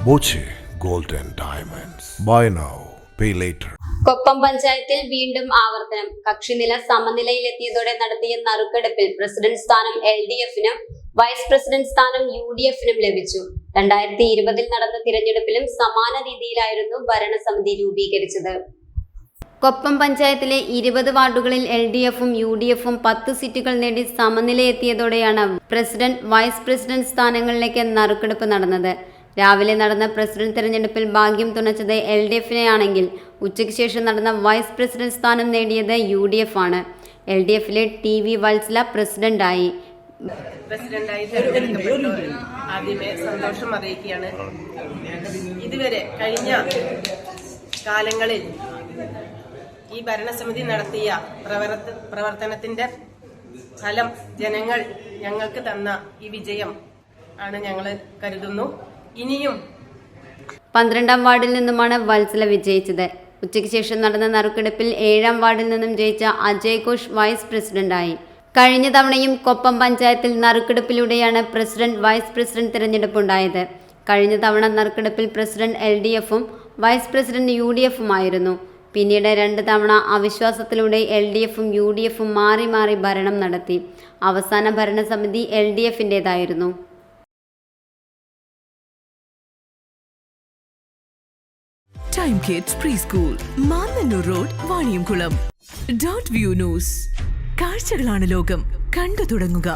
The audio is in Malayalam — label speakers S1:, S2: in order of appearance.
S1: Boche gold and diamonds. Buy now, pay later.
S2: Koppam പഞ്ചായത്തിൽ വീണ്ടും ആവർത്തനം. കക്ഷിനില സമനിലയിലെത്തിയതോടെ നടത്തിയ നറുക്കെടുപ്പിൽ പ്രസിഡന്റ് സ്ഥാനം LDF-നും വൈസ് പ്രസിഡന്റ് സ്ഥാനം UDF-നും ലഭിച്ചു. 2020 നടന്ന തിരഞ്ഞെടുപ്പിലും സമാന രീതിയിലായിരുന്നു ഭരണസമിതി രൂപീകരിച്ചത്. കൊപ്പം പഞ്ചായത്തിലെ 20 വാർഡുകളിൽ LDF-ഉം UDF-ഉം 10 സീറ്റുകൾ നേടി സമനിലയെത്തിയതോടെയാണ് പ്രസിഡന്റ് വൈസ് പ്രസിഡന്റ് സ്ഥാനങ്ങളിലേക്ക് നറുക്കെടുപ്പ് നടന്നത്. രാവിലെ നടന്ന പ്രസിഡന്റ് തെരഞ്ഞെടുപ്പിൽ ഭാഗ്യം തുണച്ചത് LDF-നെയാണെങ്കിൽ ഉച്ചയ്ക്ക് ശേഷം നടന്ന വൈസ് പ്രസിഡന്റ് സ്ഥാനം നേടിയത് UDF ആണ്. LDF-ലെ TV വത്സല പ്രസിഡന്റായി
S3: തെരഞ്ഞെടുക്കപ്പെട്ടു. ആദ്യമേ സന്തോഷം അറിയിക്കുകയാണ്. ഇതുവരെ കഴിഞ്ഞ കാലങ്ങളിൽ ഈ ഭരണസമിതി നടത്തിയ പ്രവർത്തനത്തിന്റെ ഫലം ജനങ്ങൾ ഞങ്ങൾക്ക് തന്ന ഈ വിജയം ആണ് ഞങ്ങൾ കരുതുന്നു. ഇനിയും
S2: 12ാം വാർഡിൽ നിന്നുമാണ് വത്സല വിജയിച്ചത്. ഉച്ചയ്ക്ക് ശേഷം നടന്ന നറുക്കെടുപ്പിൽ 7ാം വാർഡിൽ നിന്നും ജയിച്ച അജയ് ഘോഷ് വൈസ് പ്രസിഡന്റായി. കഴിഞ്ഞ തവണയും കൊപ്പം പഞ്ചായത്തിൽ നറുക്കെടുപ്പിലൂടെയാണ് പ്രസിഡന്റ് വൈസ് പ്രസിഡന്റ് തിരഞ്ഞെടുപ്പുണ്ടായത്. കഴിഞ്ഞ തവണ നറുക്കെടുപ്പിൽ പ്രസിഡന്റ് LDF-ഉം വൈസ് പ്രസിഡന്റ് UDF-ഉമായിരുന്നു. പിന്നീട് 2 തവണ അവിശ്വാസത്തിലൂടെ LDF-ഉം UDF-ഉം മാറി മാറി ഭരണം നടത്തി. അവസാന ഭരണസമിതി LDF-ന്റേതായിരുന്നു.
S4: Time Kids Preschool, Mannannur road, Vaniyamkulam. .view News. കാഴ്ചകളാണ് ലോകം, കണ്ടു തുടങ്ങുക.